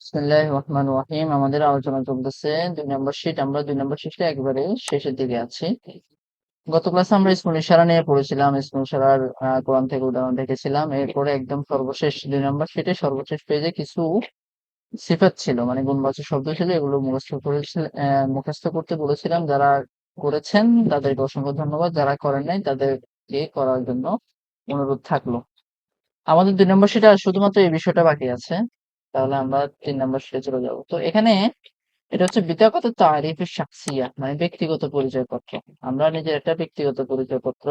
বিসমিল্লাহির রহমানির রহিম। আমাদের আলোচনা চলতেছে ২ নম্বর শীট। আমরা ২ নম্বর শীটে একেবারে শেষের দিকে আছি। গত ক্লাসে আমরা ইসমুল ইশারা নিয়ে পড়েছিলাম। ইসমুল ইশারার কোরআন থেকে উদাহরণ দেখেছিলাম। এরপরে একদম সর্বশেষ ২ নম্বর শীটে সর্বশেষ পেজে কিছু সিফাত ছিল, মানে গুণবাচক শব্দ ছিল। এগুলো মুখস্থ করতে বলেছিলাম। যারা করেছেন তাদেরকে অসংখ্য ধন্যবাদ। যারা করেন নাই তাদেরকে করার জন্য অনুরোধ থাকলো। আমাদের ২ নম্বর শিটে আর শুধুমাত্র এই বিষয়টা বাকি আছে। তাহলে আমরা ৩ নম্বর শিটে চলে যাব। তো এখানে এটা হচ্ছে বিতাকত তারিফের শাখসিয়া, মানে ব্যক্তিগত পরিচয়পত্র। আমরা নিজের একটা ব্যক্তিগত পরিচয়পত্র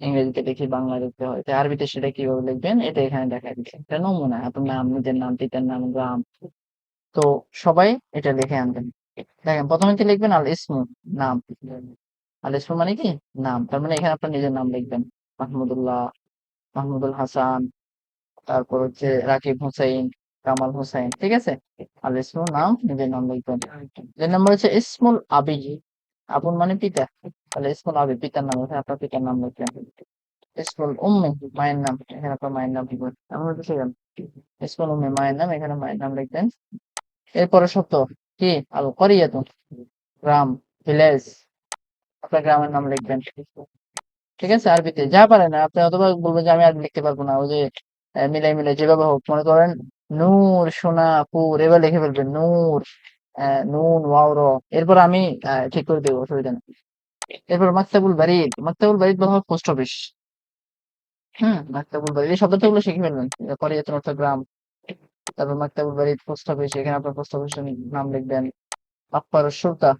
ইংরেজিতে লিখি, বাংলা লিখতে হয়। তাই আরবিতে সেটা কিভাবে লিখবেন এটা এখানে দেখা দিচ্ছে। এটা নমুনা। আপনার নাম, নিজের নাম, পিতার নাম, গ্রাম। তো সবাই এটা লিখে আনবেন। দেখেন প্রথমে কি লিখবেন? আল ইসমু, নাম। আল ইসমু মানে কি? নাম। তার মানে এখানে আপনার নিজের নাম লিখবেন। মাহমুদুল্লাহ, মাহমুদুল হাসান, তারপর হচ্ছে রাকিব হুসাইন, কামাল হুসাইন। ঠিক আছে? আল ইসমু, নাম, নিজের নাম লিখবেন। ২ নম্বর হচ্ছে ইসমুল আবি। আবুল মানে পিতা। তাহলে ইসমুল আবি, পিতার নাম। এখানে আপনার পিতার নাম লিখবেন। ইসমুল উম্মি, মায়ের নাম। এখানে আপনার মায়ের নাম লিখবেন। এমন বুঝে গেল? ইসমুল উম্মি, মায়ের নাম। এখানে মায়ের নাম লিখবেন। এরপরে শব্দ কি? আল করিয়াতু, গ্রাম, ভিলেজ। আপনার গ্রামের নাম লিখবেন। ঠিক আছে? আরবিতে যা পারেন। আপনি অথবা বলবেন যে আমি আরবি লিখতে পারবো না, ওই যে মিলাই মিলাই যেভাবে হোক। মনে করেন নূর, সোনাপুর, এবার লিখে ফেলবেন নূর, নুন, ওয়াও, র। এরপর আমি ঠিক করে দেবো, অসুবিধা নেই। এরপর মাকতাবুল বারিদ। মাকতাবুল বারিদ বলা হয় পোস্ট অফিস। মাকতাবুল বারিদ এই শব্দটা গুলো শিখে ফেলবেন। করিয়াতুন অর্থ গ্রাম। তারপর মাকতাবুল বারিদ পোস্ট অফিস, এখানে আপনার পোস্ট অফিসের নাম লিখবেন। মাকবারুস সুলতা।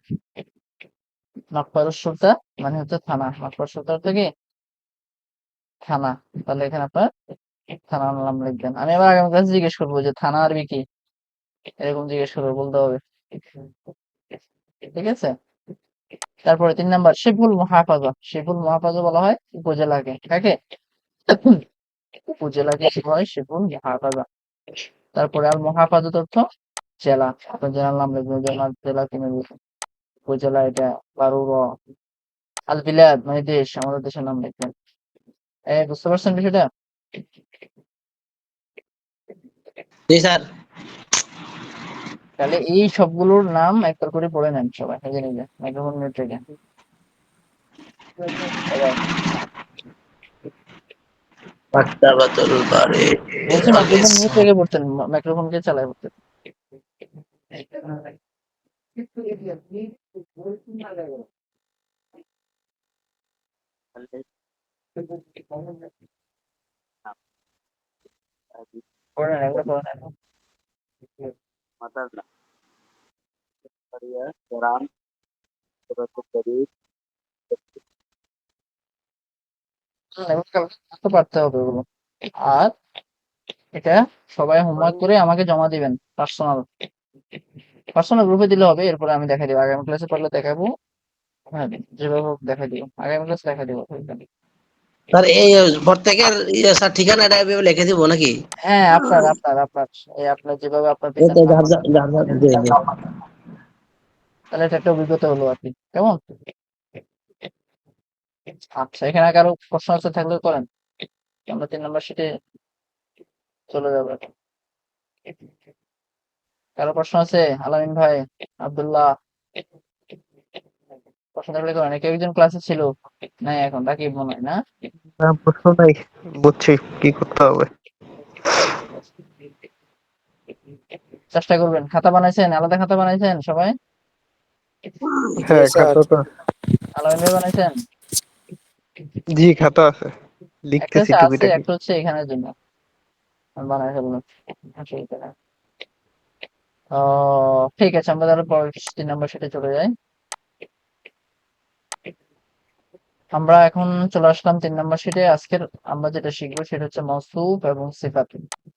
মাকবারুস সুলতা মানে হচ্ছে থানা। মাকবারুস সুলতা অর্থ কি? থানা। তাহলে এখানে আপনার থানার নাম লিখবেন। আমি আবার আগামী ক্লাসে জিজ্ঞেস করবো যে থানা আরবি কি, এরকম জিজ্ঞেস করবো, বলতে হবে। ঠিক আছে? তারপরে ৩ নম্বর শিবুল মুহাফাজা। শিবুল মুহাফাজা বলা হয় উপজেলাকে। কাকে? উপজেলাকে কি বলা হয়? শিবুল মুহাফাজা। তারপরে আল মুহাফাজত অর্থ জেলা। আপনার জেলার নাম লিখবেন। জেলা কিনে লিখবেন। উপজেলা এটা বারুর। আল বিলাদ মানে দেশ, আমাদের দেশের নাম লিখবেন। বুঝতে পারছেন বিষয়টা? জি স্যার। তাহলে এই সবগুলোর নাম একবার করে পড়ে নেন সবাই নিজে নিজে, মাইক্রোফোন মিউট রেখে। সবাই মাকতাবাতুল বাড়ি বলছি আল মাইক্রোফোন মিউট ইসম। রেখে পড়তেন, মাইক্রোফোনকে চালায় পড়তেন। পড়ে নেন, এগুলো পড়ে নেন। এগুলো কালকে করতে পারতে হবে ওগুলো। আর এটা সবাই হোমওয়ার্ক করে আমাকে জমা দিবেন পার্সোনাল। পার্সোনাল গ্রুপে দিলে হবে। এরপরে আমি দেখা দিব, আগামী ক্লাসে পারলে দেখাবো। হ্যাঁ, যেভাবে হোক দেখা দিব, আগামী ক্লাসে দেখা দিব। স্যার এই প্রত্যেকের স্যার ঠিকানাটা এভাবে লিখে দিব নাকি? হ্যাঁ, আপনার আপনার আপনার এই আপনার যেভাবে আপনার এই পিতার তো নাম যার আছে। যার যার যার জি, জি। তাহলে এটা একটা অভিজ্ঞতা হলো আর কি। কেমন? আচ্ছা, এখানে কারো প্রশ্ন আছে থাকলে করেন। আমরা ৩ নম্বর শিটে চলে যাবো এখন। কারো প্রশ্ন আছে? আলামিন ভাই, আব্দুল্লাহ, প্রশ্ন থাকলে করেন। কেউ একজন ক্লাসে ছিল, নাই এখন, রাকিব মনে হয় না? না, প্রশ্ন নাই। বুঝছি কি করতে হবে। চেষ্টা করবেন। খাতা বানাইছেন? আলাদা খাতা বানাইছেন সবাই? জি হ্যাঁ, স্যার। খাতা তো। আলামিন ভাই বানাইছেন? জি, খাতা আছে, একটা লিখতেছি হচ্ছে আছে, টুকিটাকি। একটা হচ্ছে এখানের জন্য। আমি বানাই ফেললাম। অসুবিধা নাই। ঠিক আছে, আমরা তাহলে পরের ৩ নম্বর শিটে চলে যাই। আমরা এখন চলে আসলাম ৩ নম্বর শিটে। আজকের আমরা যেটা শিখবো সেটা হচ্ছে মওসুফ এবং সিফাত।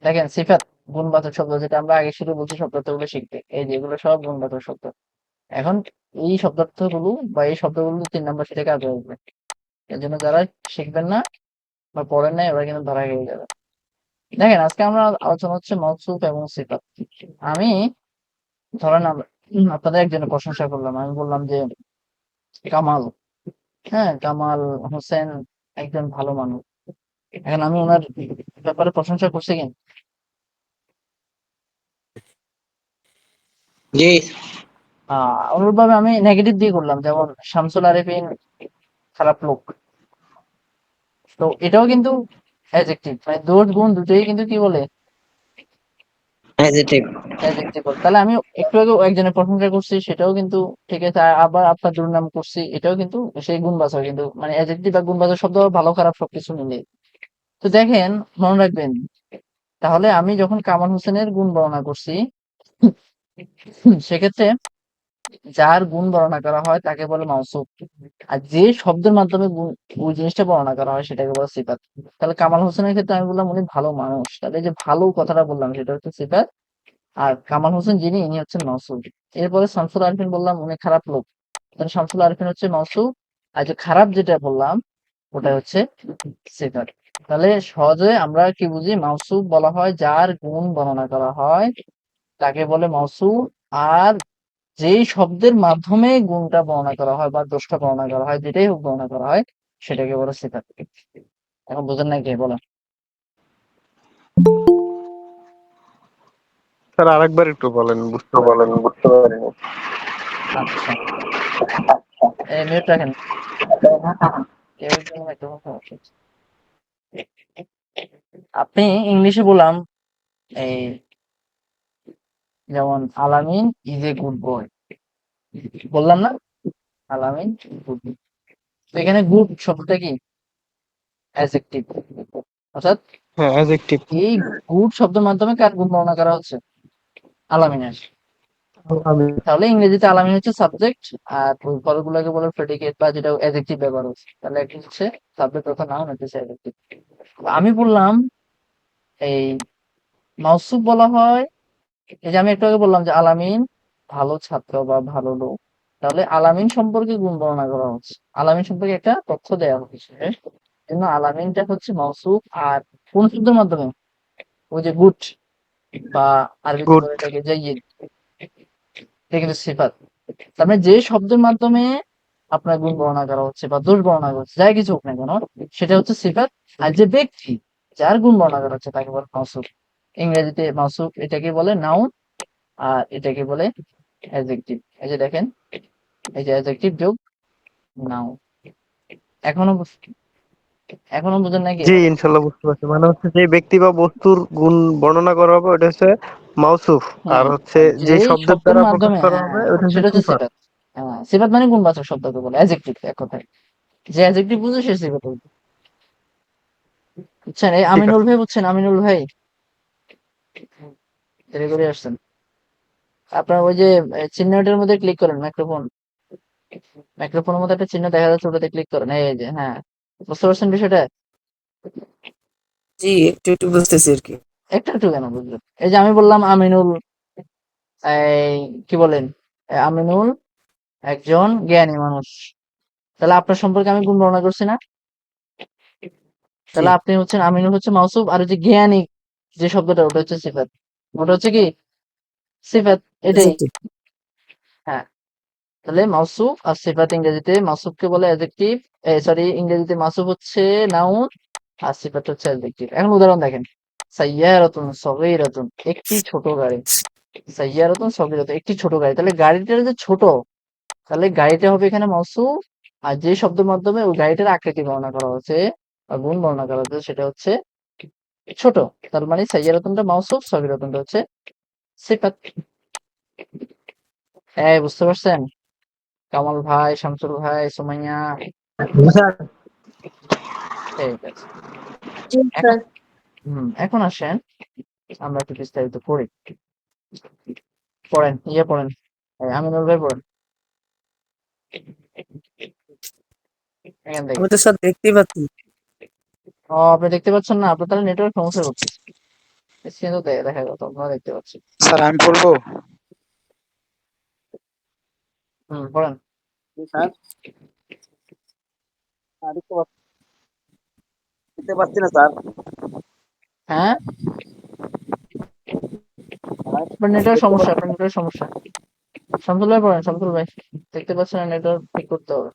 দেখেন সিফাত গুণবাচক শব্দ, যেটা আমরা আগে শুরু বলছি শব্দার্থগুলো শিখতে। এই যেগুলো সব গুণবাচক শব্দ। এখন এই শব্দার্থগুলো বা এই শব্দগুলো ৩ নম্বর শিটে কাজে আসবে। এর জন্য যারা শিখবেন না বা পড়েন নাই ওরা কিন্তু ধরা খেয়ে যাবে। দেখেন আজকে আমরা আলোচনা হচ্ছে মওসুফ এবং সিফাত। আমি ধরেন আপনাদের একজনের প্রশংসা করলাম। আমি বললাম যে কামাল, হ্যাঁ কামাল হোসেন একজন ভালো মানুষ। এখন আমি ওনার ব্যাপারে প্রশংসা করছি কেন? জি অনুরূপভাবে আমি নেগেটিভ দিয়ে করলাম, যেমন শামসুল আরেফিন খারাপ লোক। তো এটাও কিন্তু অ্যাডজেক্টিভ, মানে দোষ গুণ দুটোই কিন্তু কি বলে, অ্যাডজেক্টিভ। অ্যাডজেক্টিভ বলে। তাহলে আমি একটু আগে একজনের প্রশংসা করছি, সেটাও কিন্তু ঠিক আছে। আর আবার আপনার দুর্নাম করছি, এটাও কিন্তু সেই গুণবাচক, কিন্তু মানে অ্যাডজেক্টিভ বা গুণবাচক শব্দ ভালো খারাপ সবকিছু মিলে। তো দেখেন, মনে রাখবেন, তাহলে আমি যখন কামাল হোসেনের গুণ বর্ণনা করছি, সেক্ষেত্রে যার গুণ বর্ণনা করা হয় তাকে বলে মাউসুফ। আর যে শব্দের মাধ্যমে ওই জিনিসটা বর্ণনা করা হয় সেটাকে বলে সিফাত। তাহলে কামাল হোসেনের ক্ষেত্রে আমি বললাম উনি ভালো মানুষ, তাহলে এই যে ভালো কথাটা বললাম সেটা হচ্ছে সিফাত। আর কামাল হোসেন যিনি, ইনি হচ্ছেন মাউসুফ। এরপরে শামসুল আরফিন বললাম উনি খারাপ লোক, তাহলে শামসুল আরফিন হচ্ছে মাউসুফ। আর যে খারাপ যেটা বললাম ওটা হচ্ছে সিফাত। তাহলে সহজে আমরা কি বুঝি, মাউসুফ বলা হয় যার গুণ বর্ণনা করা হয় তাকে বলে মাউসুফ। আর যেই শব্দের মাধ্যমে গুণটা বর্ণনা করা হয় বা দোষটা বর্ণনা করা হয়, যেটাই হোক বর্ণনা করা হয়, সেটাকে বলে সিফাত। এখন বুঝেন নাকি বলেন? স্যার আরেকবার একটু বলেন, বুঝতে বলেন, পারিনি। বুঝতে পারিনি। আচ্ছা, মিউট রাখেন। কেউ একজন মাইক্রোফোন সমস্যা হচ্ছে। আপনি ইংলিশে বললাম, এই যেমন আলামিন ইজ এ গুড বয়, বললাম না? আলামিন গুড। তো এখানে গুড শব্দটা কি? অ্যাডজেক্টিভ। অর্থাৎ হ্যাঁ, অ্যাডজেক্টিভ। এই গুড শব্দের মাধ্যমে কার গুণ বর্ণনা করা হচ্ছে? আলামিনের। আমি তাহলে ইংরেজিতে আলামিন হচ্ছে সাবজেক্ট, আর ওই পদগুলোকে বলে প্রেডিকেট বা যেটা অ্যাডজেক্টিভ ব্যবহার হচ্ছে। তাহলে একটা হচ্ছে সাবজেক্ট অথবা নাউন, একটা হচ্ছে অ্যাডজেক্টিভ। আমি বললাম এই মাউসুফ বলা হয়, এই যে আমি একটু আগে বললাম যে আলামিন ভালো ছাত্র বা ভালো লোক। তাহলে আলামিন সম্পর্কে গুণ বর্ণনা করা হচ্ছে, আলামিন সম্পর্কে একটা তথ্য দেওয়া হচ্ছে, এই জন্য আলামিনটা হচ্ছে মাউসুফ। আর কোন শব্দের মাধ্যমে? ওই যে গুড, বা আরবিতে গুড। বলে এটাকে জাইয়িদ, এটা কিন্তু সিফাত। তার মানে যে শব্দের মাধ্যমে আপনার গুণ বর্ণনা করা হচ্ছে বা দোষ বর্ণনা করা হচ্ছে, যাই কিছু হোক না কেন, সেটা হচ্ছে সিফাত। আর যে ব্যক্তি, যার গুণ বর্ণনা করা হচ্ছে, তাকে বলে মাউসুফ। ইংরেজিতে মাউসুফ এটাকে বলে নাউন, আর এটাকে বলে অ্যাডজেক্টিভ। এই যে দেখেন, এই যে অ্যাডজেক্টিভ যোগ নাউন। এখনো এখনো বুঝেন নাকি জি, বলেন? ইনশাল্লাহ বুঝতে পারছি। মানে হচ্ছে যে ব্যক্তি বা বস্তুর গুণ বর্ণনা করা হবে ওটা হচ্ছে মাউসুফ, আর হুম, হচ্ছে আর যে যেই শব্দের শব্দের দ্বারা প্রকাশ মাধ্যমে, করা হ্যাঁ, হবে ওটা হচ্ছে সেটা হচ্ছে সিফাত। সিফাত। হ্যাঁ, সিফাত মানে গুণবাচক শব্দকে বলে, অ্যাডজেক্টিভ এক কথায়। যে অ্যাডজেক্টিভ বুঝে সে সিফাত বলবে। বুঝছেন? এই ঠিক আমিনুল আছে। ভাই, বুঝছেন? আমিনুল ভাই দেরি করে আসছেন। আপনার ওই যে চিহ্নটার মধ্যে ক্লিক করেন, মাইক্রোফোন, মাইক্রোফোনের মধ্যে একটা চিহ্ন দেখা যাচ্ছে, ওটাতে ক্লিক করেন। এই যে, হ্যাঁ, বুঝতে পারছেন বিষয়টা? জি, একটু একটু বুঝতেছি আর কি। একটু একটু কেন বুঝলেন? এই যে আমি বললাম আমিনুল, এই কি বলেন, আমিনুল একজন জ্ঞানী মানুষ। তাহলে আপনার সম্পর্কে আমি গুণ বর্ণনা করছি না? জি, তাহলে আপনি হচ্ছেন, আমিনুল হচ্ছে মাউসুফ, আর ওই যে জ্ঞানী যে শব্দটা, ওটা হচ্ছে সিফাত। ওটা হচ্ছে কি? সিফাত। এটাই। অ্যাডজেক্টিভ। হ্যাঁ। তাহলে মাউসুফ আর সিফাত, ইংরেজিতে মাউসুফকে বলে অ্যাডজেক্টিভ, সরি, ইংরেজিতে মাউসুফ হচ্ছে নাউন, আর সিফাত হচ্ছে অ্যাডজেক্টিভ। এখন উদাহরণ দেখেন, সাইয়ারাতুন সগীরাতুন, একটি ছোট গাড়ি। সাইয়ারাতুন সগীরাতুন, একটি ছোট গাড়ি। তাহলে গাড়িটা যে ছোট, তাহলে গাড়িটা হবে এখানে মাউসুফ। আর যে শব্দের মাধ্যমে ওই গাড়িটার আকৃতি বর্ণনা করা হচ্ছে বা গুণ বর্ণনা করা হচ্ছে, সেটা হচ্ছে ছোট। তার মানে সাইয়ারাতুনটা মাউসুফ, সগীরাতুনটা হচ্ছে সিফাত। বুঝতে পারছেন? কামাল ভাই, শামসুল ভাই, সুমাইয়া? স্যার। ঠিক আছে। জি এখন স্যার। এখন আসেন আমরা একটু বিস্তারিত পড়ি। পড়েন, পড়েন, আমিনুল ভাই পড়েন এখান থেকে। আমি তো স্যার দেখতেই পাচ্ছি। আপনি দেখতে পাচ্ছেন না? আপনার তাহলে নেটওয়ার্ক সমস্যা করতেছে। স্ক্রিনে তো দেখা গেল, আপনারা দেখতে পাচ্ছেন। স্যার আমি বলবো। পড়েন। স্যার দেখতে পাচ্ছি না স্যার। হ্যাঁ, আপনার নেটওয়ার্ক সমস্যা, আপনার নেটওয়ার্ক সমস্যা। শামসুল ভাই পড়েন, শামসুল ভাই। দেখতে পাচ্ছেন না? নেটওয়ার্ক ঠিক করতে হবে।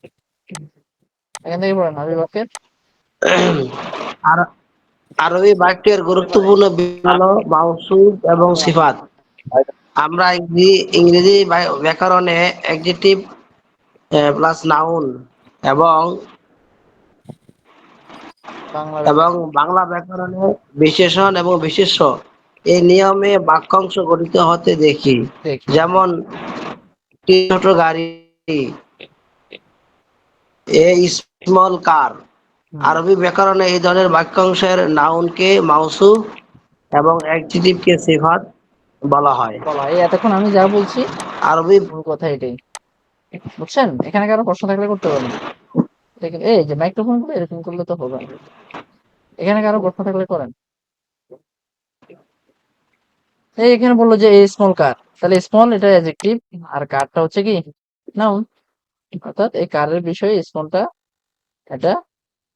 এখান থেকে পড়েন, হাবিব বাক্যের। আর আরবি বাক্যের গুরুত্বপূর্ণ বিভাগ হলো মাউসুফ এবং সিফাত। আমরা ইংরেজি ব্যাকরণে অ্যাডজেক্টিভ প্লাস নাউন এবং বাংলা এবং ব্যাকরণ বাংলা ব্যাকরণে বিশেষণ এবং বিশেষ্য এই নিয়মে বাক্যাংশ গঠিত হতে দেখি। দেখি, হ্যাঁ। যেমন ছোট গাড়ি, এ স্মল কার। হুম, আরবি ব্যাকরণে এই ধরনের বাক্যাংশের নাউনকে মাউসুফ এবং অ্যাডজেক্টিভকে সিফাত বলা হয়। বলা হয়। এই এতক্ষণ আমি যা বলছি আরবি মূল কথা এটাই, বুঝছেন? এখানে কারো প্রশ্ন থাকলে করতে পারেন। দেখেন, এই যে মাইক্রোফোন গুলো এরকম করলে তো হবে না। এখানে কারো প্রশ্ন থাকলে করেন। এই এখানে বললো যে এই স্মল কার, তাহলে স্মল এটা অ্যাডজেক্টিভ, আর কারটা হচ্ছে কি নাউন। অর্থাৎ এই কারের বিষয়ে স্মলটা এটা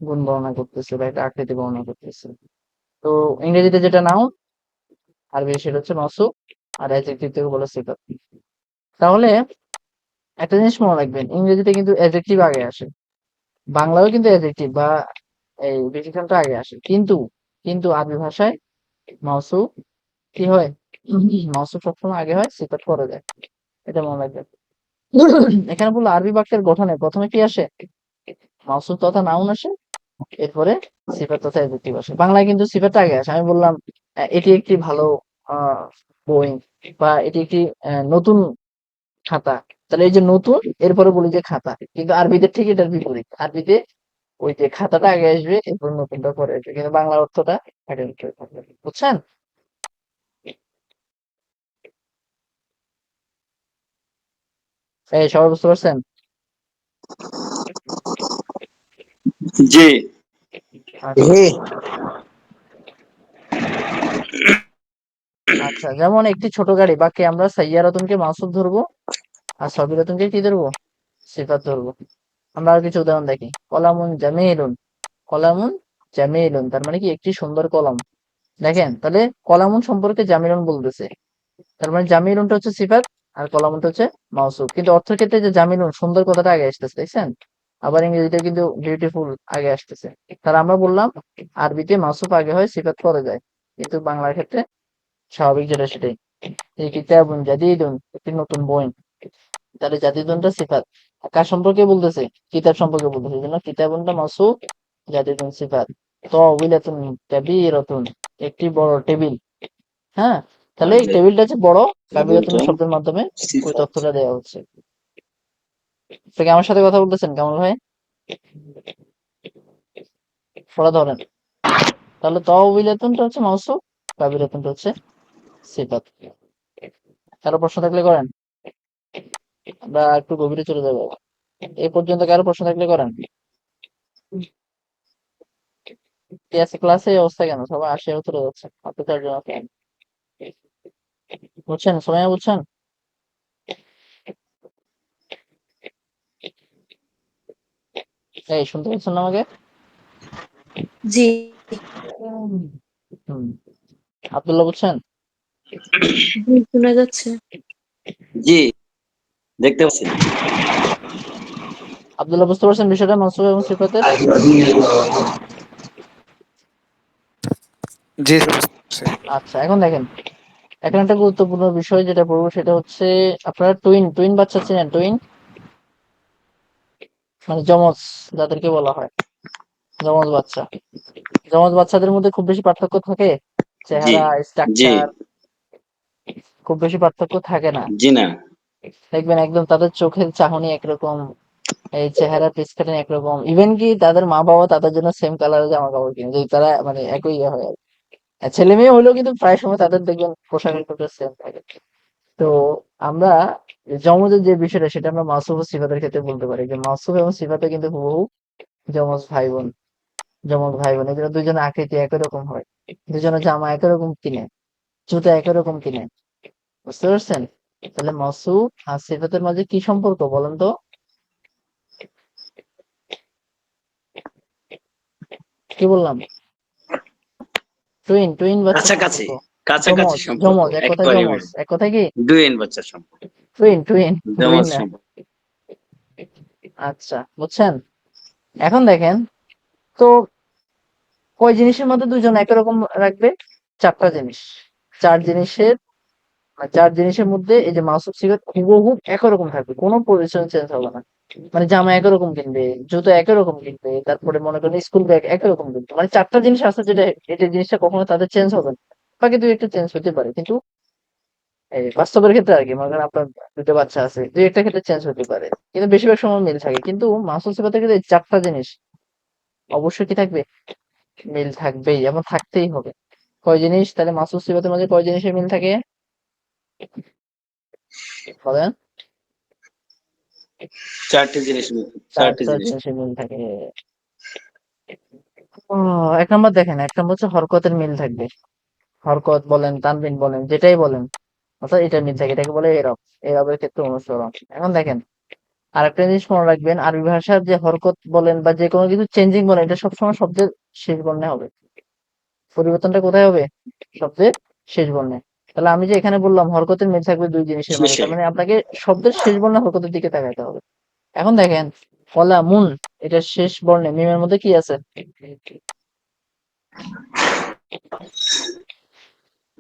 গুণ বর্ণনা করতেছে বা এটা আকৃতি বর্ণনা করতেছে। তো ইংরেজিতে যেটা নাউন, আরবি সেটা হচ্ছে মাউসুফ, আর অ্যাডজেক্টিভ থেকে বলে সিফাত। তাহলে একটা জিনিস মনে রাখবেন, ইংরেজিতে কিন্তু অ্যাডজেক্টিভ আগে আসে, বাংলায়ও কিন্তু অ্যাডজেক্টিভ বা এই বিশেষণটা আগে আসে, কিন্তু কিন্তু আরবি ভাষায় মাউসুফ কি হয়? মাউসুফ সবসময় আগে হয়, সিফাত পরে যায়। এটা মনে রাখবেন। এখানে বললো আরবি বাক্যের গঠনে প্রথমে কি আসে? মাউসুফ তথা নাউন আসে, এরপরে সিফাত তথা অ্যাডজেক্টিভ আসে। বাংলায় কিন্তু সিফাতটা আগে আসে। আমি বললাম এটি একটি ভালো আহ বই, বা এটি একটি নতুন খাতা। তাহলে এই যে নতুন, এরপরে বলি যে খাতা, কিন্তু আরবিতে ঠিক এটার বিপরীত। আরবিতে ওই যে খাতাটা আগে আসবে, এরপর নতুনটা পরে আসবে, কিন্তু বাংলা অর্থটা আগে থাকবে। বুঝছেন? এই সবাই বুঝতে পারছেন? জি। আচ্ছা, জি। আচ্ছা। যেমন একটি ছোট গাড়ি বাক্যে আমরা সাইয়ারাতুনকে মাউসুফ ধরবো, আর সগীরাতুনকে কি ধরবো? সিফাত ধরবো। আমরা আর কিছু উদাহরণ দেখি। কলামুন জামিলুন, কলামুন জামিলুন তার মানে কি একটি সুন্দর কলম। দেখেন, তাহলে কলামুন সম্পর্কে জামিলুন বলতেছে, তার মানে জামিলুনটা হচ্ছে সিফাত, আর কলামুনটা হচ্ছে মাউসুফ। কিন্তু অর্থের ক্ষেত্রে যে জামিলুন সুন্দর কথাটা আগে আসতেছে, দেখছেন? আবার ইংরেজিতে কিন্তু বিউটিফুল আগে আসতেছে। তাহলে আমরা বললাম আরবিতে মাউসুফ আগে হয়, সিফাত পরে যায়, কিন্তু বাংলার ক্ষেত্রে স্বাভাবিক যেটা সেটাই। এই কিতাবুন জাদিদুন একটি নতুন বই, তাহলে জাদিদুনটা সিফাত। আর কার সম্পর্কে বলতেছে? কিতাব সম্পর্কে বলতেছে, এই জন্য কিতাবুনটা মাউসুফ, জাদিদুন সিফাত। তাওবিলাতুন কাবীরাতুন একটি বড় টেবিল। হ্যাঁ, তাহলে এই টেবিলটা হচ্ছে বড়, কাবিরাতুন শব্দের মাধ্যমে ওই তথ্যটা দেওয়া হচ্ছে। তো কি আমার সাথে কথা বলতেছেন কামাল ভাই? পড়া ধরেন। তাহলে তাওবিলাতুনটা হচ্ছে মাউসুফ, কাবিরাতুনটা হচ্ছে সিফাত। কারো প্রশ্ন থাকলে করেন, আমরা একটু গভীরে চলে যাবো। এই পর্যন্ত কারো প্রশ্ন থাকলে করেন। কি আছে ক্লাসে, এই অবস্থা কেন? সবাই আসে উতরে যাচ্ছে, মাত্র 4 জন আছে। বুঝছেন? সময় বুঝছেন? এই শুনতে পাচ্ছেন না আমাকে? জি। হুম, আব্দুল্লাহ বুঝছেন? জি, শোনা যাচ্ছে। জি, দেখতে পাচ্ছি। আব্দুল্লাহ বুঝতে পারছেন বিষয়টা মাউসুফ এবং সিফাতের? জি। আচ্ছা, এখন দেখেন, এখন একটা গুরুত্বপূর্ণ বিষয় যেটা পড়বো সেটা হচ্ছে, আপনারা টুইন টুইন বাচ্চা চেনেন? টুইন মানে যমজ, যাদেরকে বলা হয় যমজ বাচ্চা। যমজ বাচ্চাদের মধ্যে খুব বেশি পার্থক্য থাকে? জি, চেহারা, জি, স্ট্রাকচার খুব বেশি পার্থক্য থাকে না। জি না। দেখবেন একদম তাদের চোখের চাহনি একরকম, এই চেহারা ফেস কাটিং একরকম, ইভেন কি তাদের মা বাবা তাদের জন্য সেম কালারের জামা কাপড় কিনে, যদি তারা মানে একই ইয়ে হয় আর কি। আর ছেলে মেয়ে হলেও কিন্তু প্রায় সময় তাদের দেখবেন পোশাকের ক্ষেত্রে সেম থাকে। তো আমরা যমজের যে বিষয়টা সেটা আমরা মাসুফ ও সিফাতের ক্ষেত্রে বলতে পারি, যে মাসুফ এবং সিফাতে কিন্তু হুবহু যমজ ভাই বোন। যমজ ভাই বোন এদের দুজনের আকৃতি একই রকম হয়, দুজনের জামা একই রকম কিনে, জুতা একই রকম কিনে। বুঝতে পারছেন? তাহলে মাসুফ আর সিফাতের মাঝে কি সম্পর্ক বলেন তো? কি বললাম? টুইন টুইন বাচ্চার কাছাকাছি, সম্পর্ক। কাছাকাছি যমজ সম্পর্ক। যমজ এক কথায় একেবারে যমজ, মিল। এক কথায় কি ডুয়েন বাচ্চার সম্পর্ক। টুইন টুইন টুইন জমজ না। সম্পর্ক। আচ্ছা, বুঝছেন? এখন দেখেন তো, কয় জিনিসের মধ্যে দুজন একই রকম রাখবে? 4টা জিনিস। 4 জিনিসের মানে চার জিনিসের মধ্যে এই যে মাসুক সিফাত হুবহু একই রকম থাকবে, কোনো পজিশন চেঞ্জ হবে না। মানে জামা একই রকম কিনবে, জুতো একই রকম কিনবে, তারপরে মনে করেন স্কুল ব্যাগ একই রকম কিনবে। মানে চারটা জিনিস আছে যেটা এটা জিনিসটা কখনো তাদের চেঞ্জ হবে না। বাকি দুই একটা চেঞ্জ হতে পারে, কিন্তু এই বাস্তবের ক্ষেত্রে আর কি, মনে করেন আপনার দুটো বাচ্চা আছে, দুই একটা ক্ষেত্রে চেঞ্জ হতে পারে, কিন্তু বেশিরভাগ সময় মিল থাকে। কিন্তু মাসুক সিফাতের ক্ষেত্রে এই চারটা জিনিস অবশ্যই কি থাকবে, মিল থাকবেই এবং থাকতেই হবে। কয় জিনিস তাহলে মাসুক সিফাতের মাঝে, কয় জিনিসের মিল থাকে বলেন? চারটি জিনিস চারটি চারটা জিনিস জিনিসের মিল থাকে। ও, এক নম্বর দেখেন, এক নম্বর হচ্ছে হরকতের মিল থাকবে। হরকত বলেন, তানবিন বলেন, যেটাই বলেন, অর্থাৎ এটা মিল থাকে, এটাকে বলে এরব। এরবের ক্ষেত্রে অনুসরণ। এখন দেখেন, আরেকটা জিনিস মনে রাখবেন, আরবি ভাষার যে হরকত বলেন বা যে কোনো কিছু চেঞ্জিং বলেন, এটা সবসময় শব্দের শেষ বর্ণে হবে। পরিবর্তনটা কোথায় হবে? শব্দের শেষ বর্ণে। তাহলে আমি যে এখানে বললাম হরকতের মিল থাকবে দুই জিনিসের মাঝে, শেষে তার মানে আপনাকে শব্দের শেষ বর্ণে হরকতের দিকে তাকাতে হবে। এখন দেখেন, কলা মুন, এটা শেষ বর্ণে মিমের মধ্যে কি আছে?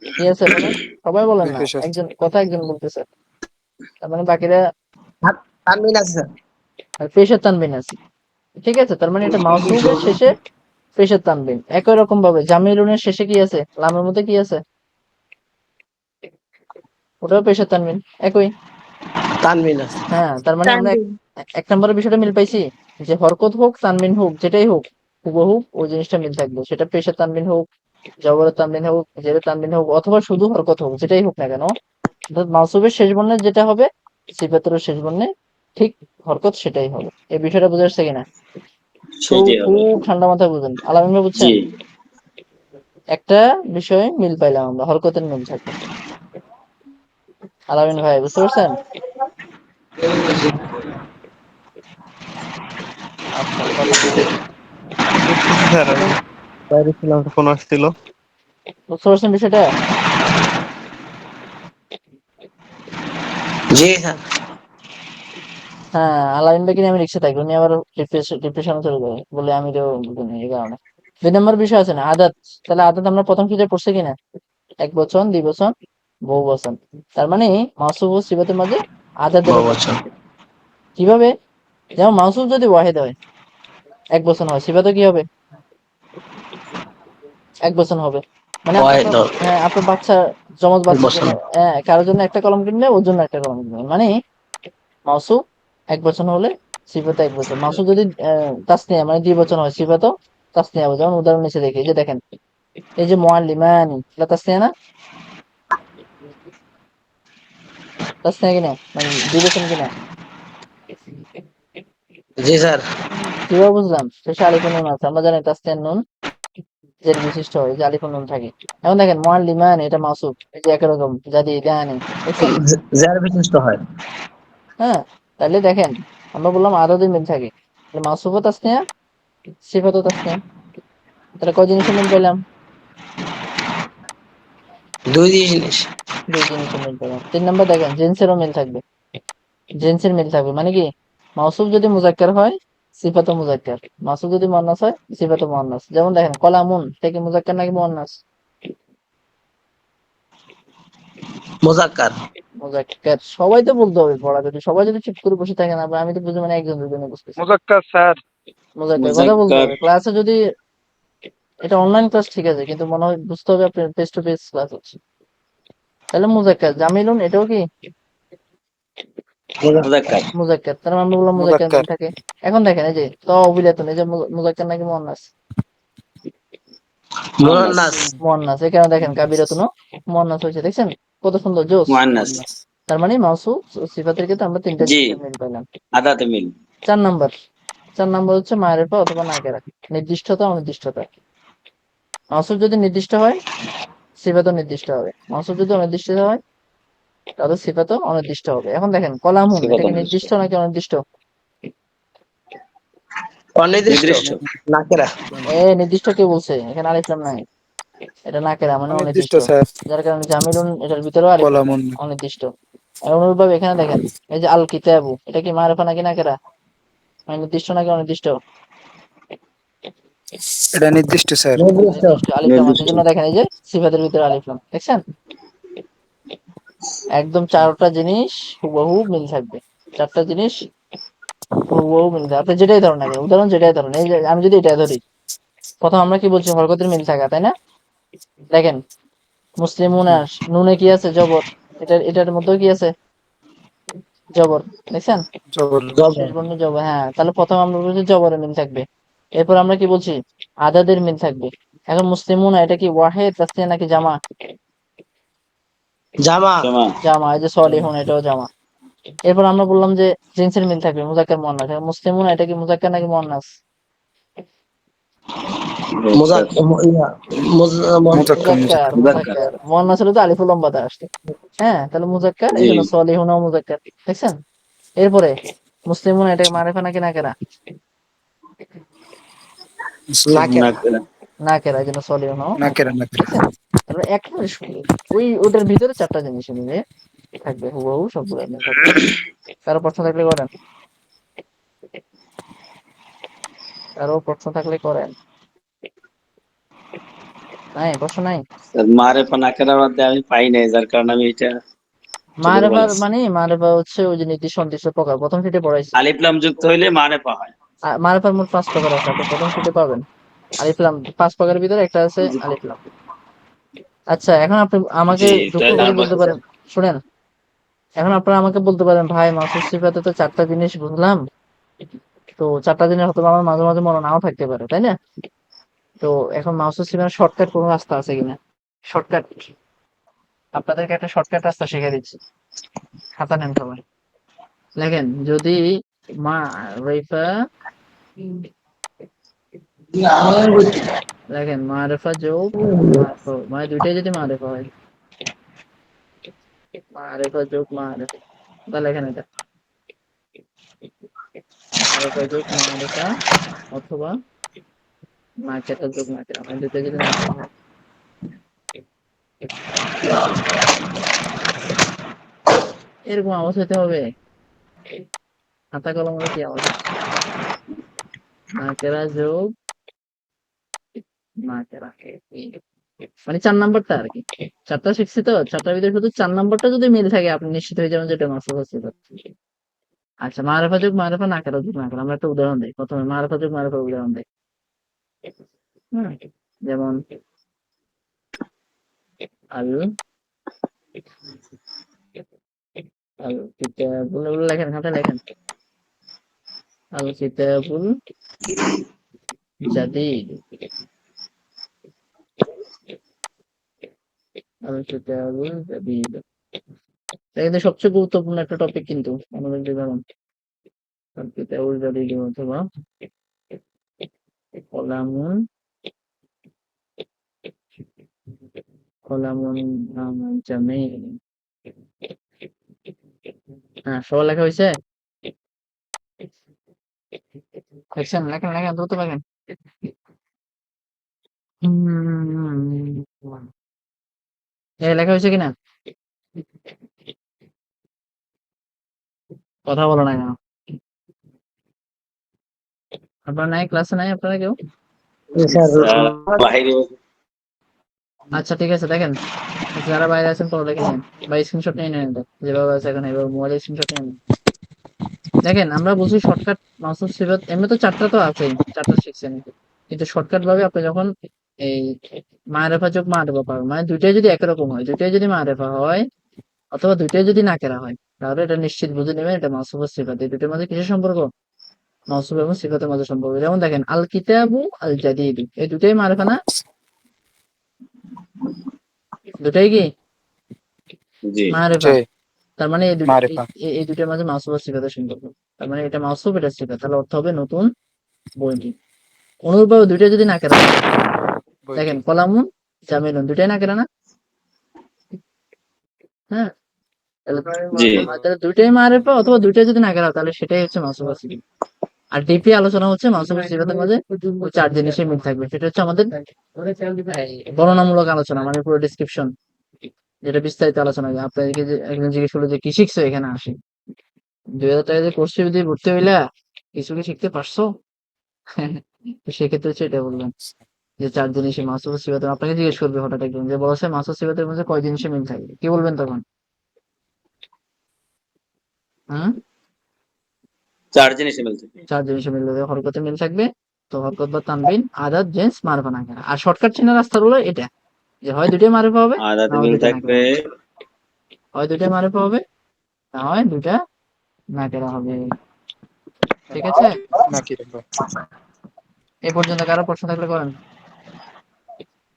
কি আছে বলেন? সবাই বলেন না, পেশ আছে। একজন কথা একজন বলতেছে, তার মানে বাকিরা তানবিন আছে স্যার। পেশের তানবিন আছে। ঠিক আছে, তার মানে এটা মাউসুফের শেষে পেশের তানবিন। একই রকম ভাবে জামিলুনের শেষে কি আছে, লামের মধ্যে কি আছে, ওটাও পেশের তানবিন, একই। তানবিন আছে। হ্যাঁ, তার মানে আমরা তানবিন। এক নম্বরের বিষয়টা মিল পাইছি, যে হরকত হোক তানবিন হোক যেটাই হোক, হুবহু ওই জিনিসটা মিল থাকবে। সেটা পেশের তানবিন হোক, জবরের তানবিন হোক, জেরের তানবিন হোক, অথবা শুধু হরকত হোক, যেটাই হোক না কেন, অর্থাৎ মাউসুফের শেষ বর্ণে যেটা হবে, সিফাতেরও শেষ বর্ণে ঠিক হরকত সেটাই হবে। এই বিষয়টা বুঝে আসছে কিনা? খুব সেটাই হবে। খুব ঠান্ডা মাথায় বুঝেন, আলামিন ভাই জি বুঝছেন? একটা বিষয়ে মিল পাইলাম আমরা, হরকতের মিল থাকবে। আলামিন ভাই বুঝতে পারছেন? আচ্ছা, কথা বলেন। বুঝতেছি স্যার, আমি এখন বাইরে ছিলাম, ফোন আসছিল। বুঝতে পারছেন বিষয়টা? জি স্যার। হ্যাঁ, আলামিন ভাইকে নিয়ে আমি রিক্সা থাকি, উনি আবার ডিপ্রেশনে চলে যায়, বলে আমি তো বুঝিনি এই কারণে। দুই নম্বর বিষয় আছে না, আদাত। তাহলে আদাত আমরা প্রথম ক্ষেত্রে পড়ছি কিনা, এক বচন, দ্বি বচন, বহু বচন। তার মানে মাউসুফ ও সিফাতের মাঝে আদাদের উপর বহুবচন। থাকবে। কিভাবে? যেমন মাউসুফ যদি ওয়াহেদ হয়, এক বচন হয়, সিফাতও কি হবে, এক বচন হবে। মানে আপনি ওয়াহেদ আপনার, হ্যাঁ, আপনার বাচ্চা, জমজ বাচ্চার জন্য, বচন। হ্যাঁ, কারোর জন্য একটা কলম কিনলে ওর জন্য একটা কলম কিনবে। মানে মাউসুফ এক বচন হলে সিফাত এক বচন। মাউসুফ যদি তাসনিয়া মানে দ্বিবচন হয়, সিফাতও তাসনিয়া হবে। যেমন উদাহরণ নিচে দেখি, এই যে দেখেন, এই যে মুআল্লিমানি, এটা তাসনিয়া না? তাসনিয়া কিনা, মানে দ্বিবচন কিনা? জি স্যার। কিভাবে বুঝলাম? শেষে আলিফ নুন আছে, আমরা জানি তাসনিয়ার নুন জের বিশিষ্ট হয়, যে আলিফ নুন থাকে। এখন দেখেন মুআল্লিমানি, এটা মাউসুফ, এই যে একই রকম জাদি দানি, দেখছেন? যার বিশিষ্ট হয়। হ্যাঁ, তাহলে দেখেন, আমরা বললাম আদতে মিল থাকে, তাহলে মাউসুফও তাসনিয়া, সিফাতও তাসনিয়া। তাহলে কয় জিনিসের মিল পেলাম? দুই জিনিস। দুই জিনিসের মিল পেলাম। তিন নম্বর দেখেন, জিন্সেরও মিল থাকবে। জিন্সের মিল থাকবে মানে কি, মাউসুফ যদি মুজাক্কার হয়, সিফাতও মুজাক্কার। মাউসুফ যদি মুয়ান্নাস হয়, সিফাতও মুয়ান্নাস। যেমন দেখেন কলামুন, এটা কি মুজাক্কার নাকি মুয়ান্নাস? মুজাক্কার। মুজাক্কার। সবাই তো বলতে হবে পড়া, যদি সবাই যদি চুপ করে বসে থাকেন, আবার আমি তো বুঝি মানে একজন দুজনে বুঝতেছি। মুজাক্কার স্যার। মুজাক্কার, কথা বলতে মুজাক্কার হবে ক্লাসে। যদি এটা অনলাইন ক্লাস ঠিক আছে, কিন্তু মনে হয় বুঝতে হবে আপনার ফেস টু ফেস ক্লাস হচ্ছে। তাহলে মুজাক্কার। জামিলুন, এটাও কি মুজাক্কার মুজাক্কার। তার মানে আমরা বললাম মুজাক্কার মুজাক্কার। মিল থাকে। এখন দেখেন, এই যে অবিলাতন, এই যে মুজাক্কার নাকি মুয়ান্নাস? মুয়ান্নাস মুনান্নাস। মুয়ান্নাস। এখানে দেখেন কাবিরাতুনও মুয়ান্নাস হয়েছে, দেখছেন কত সুন্দর, জোস। মুয়ান্নাস তার মানে মাউসুফ ও সিফাতের ক্ষেত্রে আমরা তিনটা জি জিনিসের মিল পেলাম। আদাতে মিল 4 নাম্বার, 4 নাম্বার হচ্ছে মারিফা অথবা নাকেরা, নির্দিষ্টতা অনির্দিষ্টতা। মাউসুফ যদি নির্দিষ্ট হয়, সিফাতও নির্দিষ্ট হবে। মাউসুফ যদি অনির্দিষ্ট হয়, তাহলে সিফাতও অনির্দিষ্ট হবে। এখন দেখেন কলামুন, এটা সিফাত কি নির্দিষ্ট নির্দিষ্ট নাকি অনির্দিষ্ট? অনির্দিষ্ট। নির্দিষ্ট নাকেরা। নির্দিষ্ট কে বলছে? এখানে আলিফ লাম নাই, এটা নাকেরা মানে অনির্দিষ্ট অনির্দিষ্ট। স্যার। যার কারণে জামিলুন, এটার ভিতরেও আলিফ লাম নাই, কলামুন। অনির্দিষ্ট। আর অনুরূপভাবে এখানে দেখেন, এই যে আল কিতাবু, এটা কি মারিফা নাকি নাকেরা, মানে নির্দিষ্ট নাকি অনির্দিষ্ট? এটা নির্দিষ্ট স্যার। নির্দিষ্ট। নির্দিষ্ট, আলিফ লাম আছে। নির্দিষ্ট এই জন্য দেখেন, এই যে সিফাতের ভিতরে আলিফ লাম, দেখছেন? একদম চারটা জিনিস হুবহু মিল থাকবে। চারটা জিনিস হুবহু মিল থাকবে। আপনি যেটাই ধরেন না কেন, উদাহরণ যেটাই ধরেন, এই যে আমি যদি এটা ধরি, প্রথম আমরা কি বলছি, হরকতের মিল থাকা, তাই না? দেখেন, মুসলিমুনা, নুনে কি আছে? জবর। এটার মধ্যেও কি আছে? জবর। দেখছেন? শেষ জবর। বর্ণ জবর। হ্যাঁ, তাহলে প্রথম আমরা বলছি জবরের মিল থাকবে। এরপর আমরা কি বলছি? আদাদের মিল থাকবে। এখন মুসলিমুনা, এটা কি ওয়াহেদ, তাসনিয়া নাকি জামা? জামা। জামা। জামা। এই যে সলিহুন, এটাও জামা। এরপর আমরা বললাম যে জিন্সের মিল থাকবে, মুজাক্কার মুয়ান্নাস। এখন মুসলিমুনা, এটা কি মুজাক্কার নাকি মুয়ান্নাস? মুজাক ইয়া, মুজাক্কার। মুযাক্কার। মুজাক্কার। মুয়ান্নাস হলে তো আলিফুল লম্বাতে আসতো। হ্যাঁ, তাহলে মুজাক্কার, এই জি। জন্য সলিহুনাও মুজাক্কার। দেখছেন? এরপরে মুসলিমুনা, এটা মারিফা নাকি নাকেরা? নাকেরা। নাকেরা, এই জন্য সলিহুনাও নাকেরা নাকেরা। নাকেরা। দেখছেন? তারপরে একেবারে ওই ওটার ভিতরে চারটা জিনিস মিলে থাকবে, হুবহু সবগুলো মিল থাকবে। কারো প্রশ্ন থাকলে করেন। কারো প্রশ্ন থাকলে করেন। নাই প্রশ্ন নাই? স্যার মারেফা নাকেরা মধ্যে আমি পাই নাই, যার কারণে আমি এটা চোখে মারেফার বলেছি। মানে, মারেফা হচ্ছে ওই যে নির্দিষ্ট নির্দিষ্ট প্রকার, প্রথম সেটে পড়াইছি। আলিফ লাম যুক্ত হইলে মারেফা হয়। মারেফার মোট 5 প্রকার আছে, আপনি প্রথম সেটে পাবেন। আলিফলাম 5 প্রকারের ভিতরে একটা আছে জি আলিফলাম। আচ্ছা, এখন আপনি আমাকে জি, দুঃখ তাহলে করে আমার বলতে পারেন, শুনেন, এখন আপনারা আমাকে বলতে পারেন, ভাই মাসুদ সিফাতে তো চারটা জিনিস বুঝলাম, তো চারটা জিনিস হয়তো আমার মাঝে মাঝে মনে নাও থাকতে পারে, তাই না? তো এখন মাসুদ সিফার শর্টকাট কোনো রাস্তা আছে কিনা? শর্টকাট, আপনাদেরকে একটা শর্টকাট রাস্তা শিখিয়ে দিচ্ছি। খাতা নেন সবাই, লেখেন, যদি মা রেফা, দেখেন মারেফা যোগ মারফা, মানে দুইটাই যদি মারেফা হয়, মারেফা যোগ মারেফা, তাহলে লেখেন এটা মারেফা যোগ মারেফা, অথবা মার্কেটা যোগ মার্কেটা, মানে দুইটা যদি নাকেরা হয়। এরকম আওয়াজ হইতে হবে? খাতা কলমের কি আওয়াজ হচ্ছে? নাকেরা যোগ নাকেরা, মানে 4 নাম্বারটা আর কি। চারটা শিখছি তো, চারটার ভিতরে শুধু 4 নাম্বারটা যদি মিল থাকে, আপনি নিশ্চিত হয়ে যাবেন যে এটা মাসুদ হচ্ছে। আচ্ছা, মারেফা যোগ মারেফা, নাকেরা যোগ নাকেরা, আমরা একটা উদাহরণ দিই। প্রথমে মারেফা যোগ মারেফার উদাহরণ দিই। হুম, যেমন আল আল কিতাবুল, এগুলো লেখেন, খাতায় লেখেন। আল কিতাবুল জাদিদ, আল কিতাবুল জাদিদ। এটা কিন্তু সবচেয়ে গুরুত্বপূর্ণ একটা টপিক, কিন্তু মনোযোগ দিয়ে ধরুন। আল কিতাবুল জাদিদ অথবা কলামুন, কলামুন জামিল। হ্যাঁ, সবার লেখা হয়েছে? দেখছেন? লেখেন লেখেন, দ্রুত লেখেন। লেখা হয়েছে কিনা? কথা বলো না কেন? আপনার নাই, ক্লাসে নাই আপনারা কেউ? স্যার। স্যার বাইরে। আচ্ছা ঠিক আছে, দেখেন, যারা বাইরে আছেন পড়া দেখে নেন, বা স্ক্রিনশট নিয়ে নেন, এটা যেভাবে আছে এখন, এবার মোবাইলে স্ক্রিনশট নিয়ে নেন। দেখেন, আমরা বলছি শর্টকাট মাসুদ সিফাত, এমনি তো চারটা তো আছেই, চারটা শিখছেন, কিন্তু শর্টকাট ভাবে আপনি যখন এই মারেফা যোগ মারেফা পাবেন, মানে দুইটাই যদি একরকম হয়, দুইটাই যদি মারেফা হয়, অথবা দুইটাই যদি নাকেরা হয়, তাহলে এটা নিশ্চিত বুঝে নেবেন এটা মাসুদ সিফাত। এই দুটোর মধ্যে কিসের সম্পর্ক? মাসুব এবং সিফাতের মাঝে সম্পর্ক। যেমন দেখেন, আল কিতাবু আল জাদিদু, এই দুটাই মারেফা না? দুটাই কি জি। মারেফা? জি, তার মানে মারিফা। এই দুটার মাঝে মাসুব আর সিফাতের সম্পর্ক। তার মানে এটা মাসুব, এটা সিফাত, তাহলে অর্থ হবে নতুন বইটি। অনুরূপভাবে দুইটাই যদি নাকেরা হয়, বইটি। দেখেন কলামুন জামিলুন, দুইটাই নাকেরা না? হ্যাঁ, তাহলে জি। তাহলে দুইটাই মারেফা, অথবা দুইটাই যদি নাকেরা হয়, তাহলে সেটাই হচ্ছে মাসুব আর সিফাত। আর ডিপি আলোচনা হচ্ছে মাসুব আর সিফাতের মাঝে ওই চার জিনিসের মিল থাকবে, সেটা হচ্ছে আমাদের বর্ণনামূলক আলোচনা, মানে পুরো ডিসক্রিপশন, যেটা বিস্তারিত আলোচনা। আপনাদেরকে যে একজন জিজ্ঞেস করলো যে কি শিখছো এখানে আসে, 2000 টাকা দিয়ে কোর্স দিয়ে ভর্তি হইলা, কিছু কি শিখতে পারছো? তো সেক্ষেত্রে হচ্ছে এটা বলবেন যে 4 জিনিসে মাসুদ সিফাতের, আপনাকে জিজ্ঞেস করবে হঠাৎ একজন যে বলছে মাসুদ সিফাতের মধ্যে কয় জিনিসে মিল থাকে, কি বলবেন তখন? হুম, চার জিনিসে মিল থাকে। 4 জিনিসে মিল হবে। হরকতে মিল থাকবে, তো হরকত বা তানবিন, আদাত, জেন্স, মারফা, নাকিরা। আর শর্টকাট চেনার রাস্তা হলো এটা, যে হয় 2টাই মারফা হবে, না আদাতে হয় মিল 2টা নাকিরা থাকবে। হবে। হয় 2টাই মারফা হবে, না হয় 2টা নাকিরা হবে। ঠিক আছে? নাকি রে? এই পর্যন্ত কারো প্রশ্ন থাকলে করেন।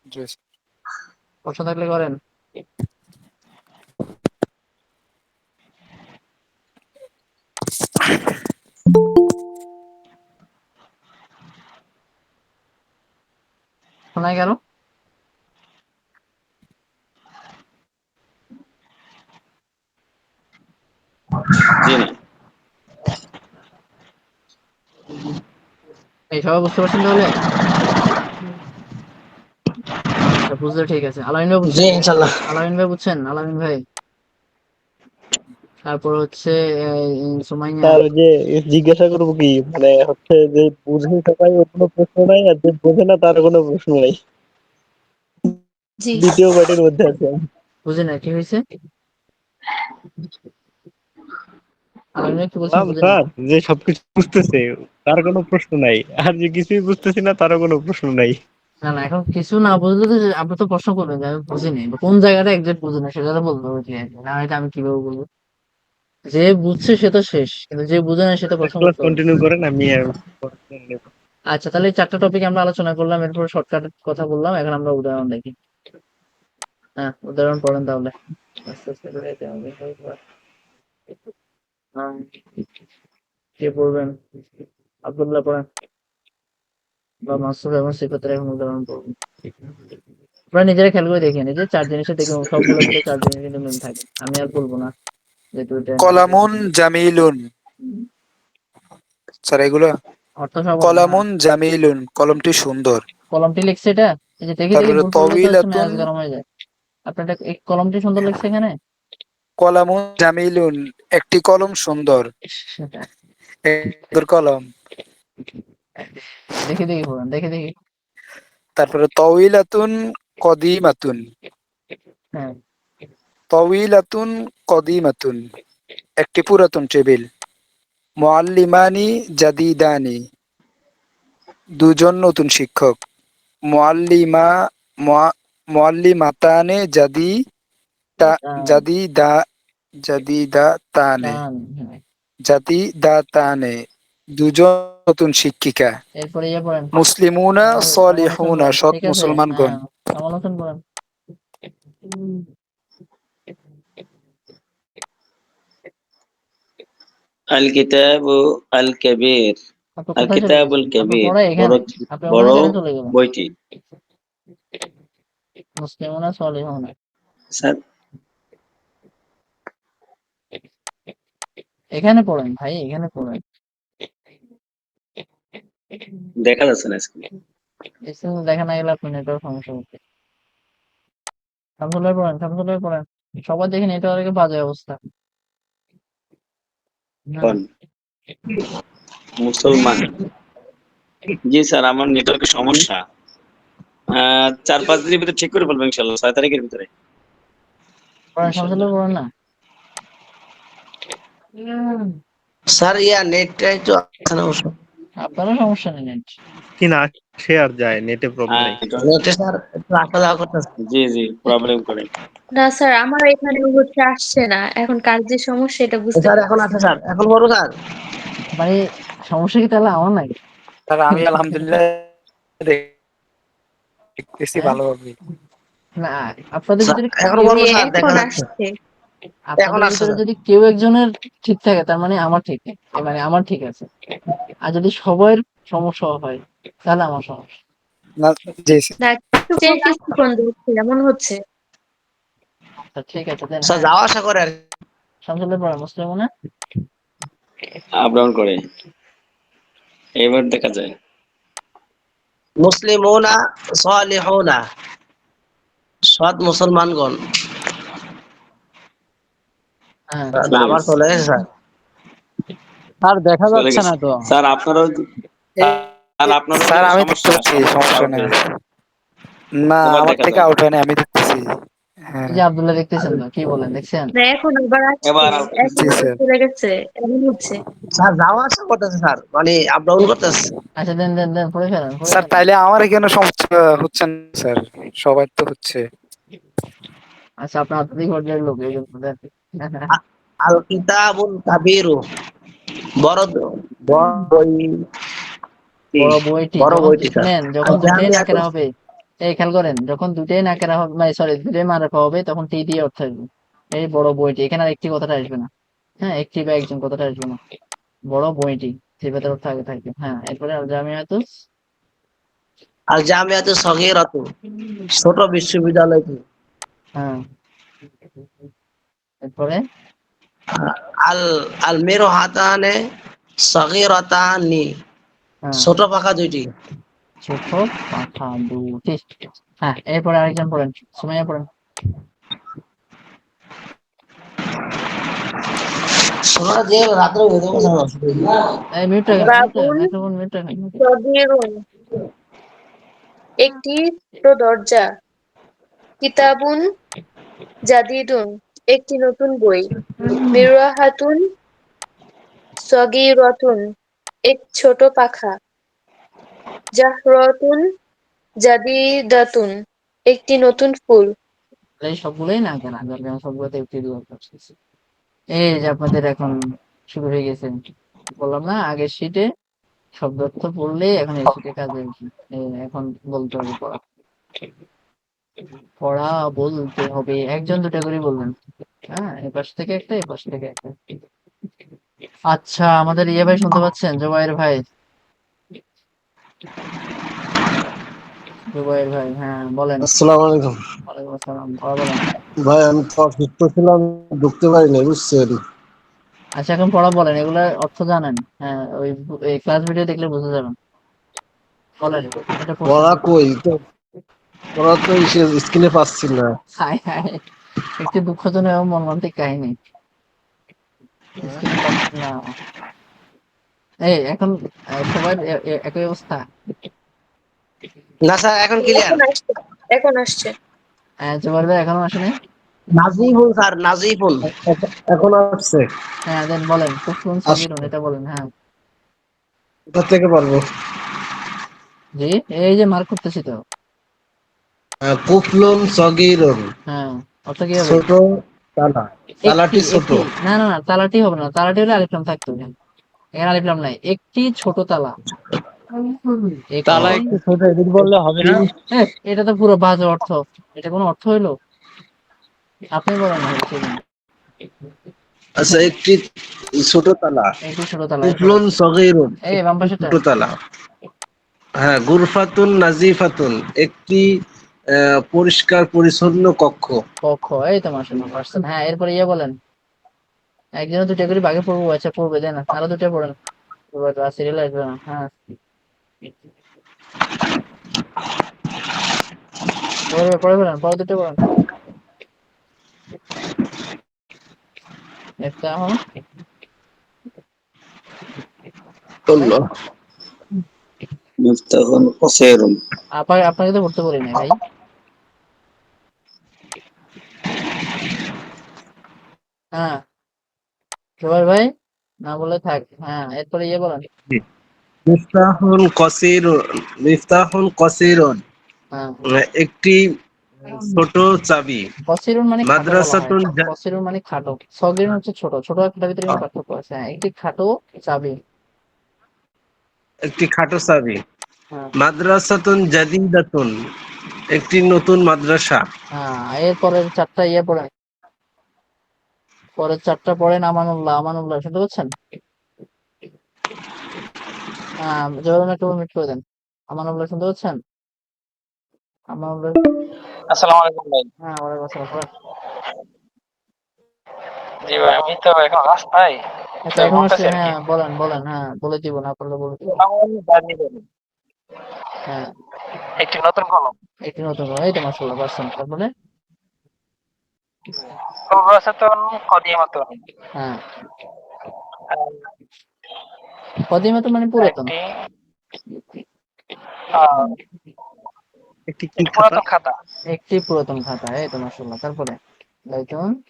জি। প্রশ্ন থাকলে করেন। শোনাই গেল? জি না। এই সবাই বুঝতে পারছেন তাহলে? আচ্ছা, বুঝলে ঠিক আছে। আলামিন ভাই জি বুঝছেন? ইনশাল্লাহ। আলামিন ভাই বুঝছেন? আলামিন ভাই। তারপর হচ্ছে সুমাইয়া। তার যে জিজ্ঞাসা করবো কি, মানে হচ্ছে যে বুঝে সবাই ওর কোনো প্রশ্ন নাই, আর যে বোঝে না তার কোনো প্রশ্ন নাই। জি দ্বিতীয় পার্টির মধ্যে আছে আমি। বুঝি না কি হয়েছে? আলামিন ভাই কি বলছেন বললাম বুঝি নাই। স্যার, যে সবকিছু বুঝতেছে তার কোনো প্রশ্ন নাই, আর যে কিছুই বুঝতেছি না তারও কোনো প্রশ্ন নাই। না না, এখন কিছু না বুঝলে তো আপনি তো প্রশ্ন করবেন যে আমি বুঝি নাই বা কোন জায়গাটা একজ্যাক্ট বুঝি না, সেটা তো বলতে হবে ঠিক আছে, না এটা আমি কিভাবে বলবো? যে বুঝছে সে তো শেষ, কিন্তু যে বুঝে না সেটা প্রশ্ন ক্লাস করতে হবে। কন্টিনিউ করেন, আমি আর পরে নেব। আচ্ছা, তাহলে এই 4টা টপিক আমরা আলোচনা করলাম, এরপর শর্টকাট কথা বললাম, এখন আমরা উদাহরণ দেখি। হ্যাঁ, উদাহরণ পড়েন তাহলে। আস্তে আস্তে করে যেতে হবে। আম, কে পড়বেন? আব্দুল্লাহ পড়েন, বা মাসুদ এবং সিফাতের এখন উদাহরণ পড়বেন। আপনারা নিজেরা খেয়াল করে দেখেন, এই যে 4 জিনিসে দেখুন সবগুলোর ভিতরে 4 জিনিস কিন্তু মিল থাকে। আমি আর বলবো না যেহেতু এটা কলামুন জামিলুন। স্যার এগুলো অর্থ সহ বলেন। হ্যাঁ, কলামুন জামিলুন, কলমটি সুন্দর। কলমটি লিখছে এটা, এই যে দেখি দেখি তারপরে ভুল করলে তো হচ্ছে তবিলাতুন, মেজাজ গরম হয়ে যায়। আপনার এটা এই কলমটি সুন্দর লিখছে এখানে। কলামুন জামিলুন, একটি কলম সুন্দর। সুন্দর কলম। দেখি দেখি পড়েন, দেখি দেখি। তারপরে তবিলাতুন কদিমাতুন, হ্যাঁ, তবিলাতুন কদিমাতুন, একটি পুরাতন টেবিল। মুআল্লিমানি জাদিদানি, দুজন নতুন শিক্ষক। মুআল্লিমা মুআল্লিমাতানে টান জাদিদা জাদিদাতানে টান, হ্যাঁ। জাদিদাতানে, দুজন নতুন শিক্ষিকা। এরপরে ইয়ে পড়েন, মুসলিমুনা সমালোচন সলিহুনা, পড়েন, সৎ ঠিক আছে? মুসলমানগণ। হ্যাঁ, সমালোচন পড়েন। আল কিতাবু আল কাবীর। আপনি আল কোথায় চলে কিতাবুল গেছেন? আপনার কাবীর, পড়া বড় এখানে, আপনি অন্য বড় জায়গায় চলে গেলেন। বইটি। মুসলিমুনা সলিহুনা, স্যার এখানে পড়েন ভাই, এখানে পড়েন। দেখা যাচ্ছে না স্ক্রিনে। স্ক্রিনে দেখা না গেলে আপনি নেটওয়ার্ক সমস্যা হচ্ছে। শামসুল ভাই পড়েন, শামসুল ভাই পড়েন। সবার দেখি নেটওয়ার্কের বাজে অবস্থা। হ্যাঁ, কোন মুসলমান? জি স্যার, আমার নেটওয়ার্কের সমস্যা। 4-5 দিনের ভিতরে ঠিক করে বলবো ইনশাল্লাহ, 6 তারিখের ভিতরে পড়েন, শামসুল ইনশাল্লাহ। ভাই পড়েন না। স্যার নেটটা একটু আসছে না অবশ্য। আপনারও সমস্যা নেই নেট। কি না, সে আর যায়, নেটে প্রবলেম নাই। নেটে স্যার একটু আসা যাওয়া করতেছে। জি জি, প্রবলেম করে। না স্যার, আমার এখানে হচ্ছে আসছে না, এখন কার যে সমস্যা এটা বুঝতে স্যার এখন পারছি আছে না। স্যার, এখন বড় স্যার। মানে সমস্যা কি তাহলে আমার নাকি? স্যার আমি আলহামদুলিল্লাহ দেখতেছি হ্যাঁ, ভালোভাবে। না, আপনাদের স্যার ভিতরে এখন কেউ, বড় জি স্যার দেখা এখন যাচ্ছে। আসছে। এখন আপনাদের আসছে ভিতরে স্যার। যদি কেউ একজনের ঠিক থাকে তার মানে আমার ঠিক নেই, মানে আমার ঠিক আছে। আর যদি সবার সমস্যা হয় তাহলে আমার সমস্যা। না, জি স্যার। না, কিছুক্ষণ কিছুক্ষণ দেখছি এমন হচ্ছে। তা ঠিক আছে দেন। স্যার হ্যাঁ, যাওয়া আসা করে আর কি। শামসুল্লাহ পড়া মুসলিম না। আপ ডাউন করে, এবার দেখা যায়। মুসলিমুনা সালিহুনা, সৎ মুসলমানগণ। হ্যাঁ, স্যার, চলে আবার গেছে, চলে গেছে স্যার। স্যার দেখা চলে যাচ্ছে গেছে। না তো। স্যার আপনারও, এই স্যার আপনারও স্যার যদি আমি দেখতে সমস্যা, পাচ্ছি, সমস্যা সমস্যা আউট নেই। হয়ে যায়। না, এবার আমার দেখা থেকে যায়। আউট হয়নি, আমি দেখতেছি। হ্যাঁ এই যে আব্দুল্লাহ দেখতেছেন তো, কি বলেন, দেখছেন? না এখন আবার আসছে, এবার এখন জি আবার স্যার। চলে গেছে, এমন হচ্ছে। স্যার যাওয়া আসা করতেছে স্যার, মানে আপ ডাউন করতেছে। আচ্ছা, দেন দেন দেন, পড়ে ফেলেন, পড়ে স্যার ফেলেন। তাইলে আমার কেন সমস্যা হচ্ছে না স্যার? সবার তো হচ্ছে। আচ্ছা, আপনার আত্মিক পর্যায়ের লোক, এই জন্য দেন। আল কিতাবুল কাবিরু, বড় বড় বই কি? বড় বইটি, বড় যখন বইটি স্যার। শুনেন, আর যখন দুইটাই জামিয়াতুল, নাকেরা হবে, এই খেয়াল করেন, যখন দুইটাই নাকেরা হবে, মানে সরি, দুইটাই মারাফা হবে, তখন টি দিয়ে অর্থ আসবে। এই বড় বইটি, এখানে আর একটি কথাটা আসবে না। হ্যাঁ, একটি বা একজন কথাটা আসবে না। বড় বইটি, সিফাতের অর্থ আগে থাকবে। হ্যাঁ, এরপরে আল জামিয়াতুস। আর জামিয়াতুল সগীরাতু, ছোট বিশ্ববিদ্যালয়টি। হ্যাঁ, এরপরে আল আল মিরহাতানে সগীরাতানি, হ্যাঁ, ছোট পাখা দুইটি। ছোট পাখা দুটি। হ্যাঁ, এরপরে আরেকজন পড়েন, সুমাইয়া পড়েন। শোনা যে রাত্রে বেঁধে বসে অসুবিধা। এই মিউট রাখেন, মিউট রাখেন, বাবুন মাইক্রোফোন মিউট রাখেন। সগীরুন, একটি ছোট দরজা। কিতাবুন জাদিদুন, একটি নতুন বই। মিরুয়াহাতুন সগীরাতুন, এক ছোট পাখা। জাহরাতুন জাদিদাতুন, একটি নতুন ফুল। এই সবগুলোই না কেন, আমি সবগুলোতে একটি দিয়ে করতেছি। এই যে আপনাদের এখন শুরু হয়ে গেছে, বললাম না আগের শীটে শব্দ অর্থ পড়লে এখন এই শীটে কাজে আসবে। এখন বলতে হবে পড়া, পড়া বলতে হবে, একজন দুটা করে বলবেন। হ্যাঁ, এ পাশ থেকে একটা, এ পাশ থেকে একটা। আচ্ছা, আমাদের ইয়ে ভাই শুনতে পাচ্ছেন, জুবাইর ভাই? জুবাইর ভাই, হ্যাঁ বলেন। আসসালামু আলাইকুম। ওয়ালাইকুম আসসালাম, পড়া বলেন। ভাই আমি তো অসুস্থ ছিলাম, ঢুকতে পারিনি বুঝছেন। আচ্ছা, এখন পড়া বলেন, এগুলার অর্থ জানেন? হ্যাঁ, ওই ক্লাস ভিডিও দেখলে বুঝে যাবেন। বলেন, এটা পড়ছেন পড়া কি? কই তো, পড়া তো স্ক্রিনে পাচ্ছি না। হায় হায়, একটি দুঃখজনক এবং মর্মান্তিক কাহিনী। স্ক্রিনে পাচ্ছেন না? এই এখন সবার একই অবস্থা? না স্যার এখন ক্লিয়ার। এখন আসছে, এখন আসছে। জুবাইর ভাই এখনো আসে নাই? নাজিফুল স্যার, নাজিফুল। এখন আসছে। হ্যাঁ, দেন বলেন, কুফরুন সগীরুন, এটা বলেন। হ্যাঁ, কোথা থেকে পারবো? জি, এই যে মার্ক করতেছি তো। কুফলুন সগীরুন, হ্যাঁ, অর্থ কি হবে? ছোট তালা, একটি, তালাটি ছোট। একটি, না না না, তালাটি হবে না, তালাটি হলে আলিফ লাম থাকতো। এখানে আলিফ লাম নাই, একটি ছোট তালা। তালা একটি, একটু ছোট, এদিক বললে হবে না? এটা তো পুরো বাজে অর্থ। এটা কোনো অর্থ হইলো? আপনি বলেন না হয়েছে কিনা। আচ্ছা, একটি ছোট তালা। একটি ছোট তালা, এরপরে কুফলুন সগীরুন, এই বাম পাশেটা। ছোট তালা। হ্যাঁ, গুরফাতুন নাজিফাতুন, একটি পরিষ্কার পরিচ্ছন্ন কক্ষ। কক্ষ, এই তো মাশাআল্লাহ পারছেন। হ্যাঁ, এরপরে ইয়ে বলেন, একজনে দুটা করে বাগে পড়বো। আচ্ছা, পড়বে, দেন আরো দুটা পড়েন, সিরিয়াল আসবে না। হ্যাঁ, পড়ে ফেলেন, পরে দুটো পড়েন। একটা এখন বলেন। আল্লাহ। মিফতাহুন কসীরুন। আপনাকে তো পড়তে বলি নাই ভাই। হ্যাঁ, জোয়ার ভাই, না বলে থাক। হ্যাঁ, এরপরে ইয়ে বলেন। মিফতাহুন কসিরুন, মিফতাহুন কসিরুন, হ্যাঁ, একটি ছোট চাবি। কসিরুন মানে খাটো বলা হয়। মাদ্রাসাতুন কসিরুন মানে খাটো, সগিরুন হচ্ছে ছোট। ছোট আর খাটোর ভিতরে কিন্তু পার্থক্য আছে। হ্যাঁ, একটি খাটো চাবি। একটি খাটো চাবি। হ্যাঁ, মাদ্রাসাতুন জাদিদাতুন, একটি নতুন মাদ্রাসা। হ্যাঁ, এরপরের চারটা ইয়ে পড়েন, পরের চারটা পড়েন। আমানুল্লাহ, আমানুল্লাহ শুনতে পাচ্ছেন? হ্যাঁ, জোরে একটু মিট করে দেন। আমানুল্লাহ শুনতে পাচ্ছেন? আমানুল্লাহ, আসসালামু আলাইকুম ভাই। হ্যাঁ, ওয়ালাইকুম আসসালাম, পড়েন। জি ভাই, আমি তো এখন রাস্তায়, আচ্ছা, তো এখন আসছে। বলতেছি আর কি। হ্যাঁ, বলেন বলেন, হ্যাঁ বলে দিব, না পারলে বলে দিব। আমার জাদিদুন, হ্যাঁ, একটি নতুন কলম। একটি নতুন করে, এই তো মাশাআল্লাহ পারছেন। তারপরে কুররাসাতুন কদিমাতুন, হ্যাঁ, আহ, কদিমা তো মানে পুরাতন। একটি আহ, একটি কি একটি খাতা? পুরাতন খাতা। একটি পুরাতন খাতা, এই তো মাশাআল্লাহ। তারপরে বাইতুন,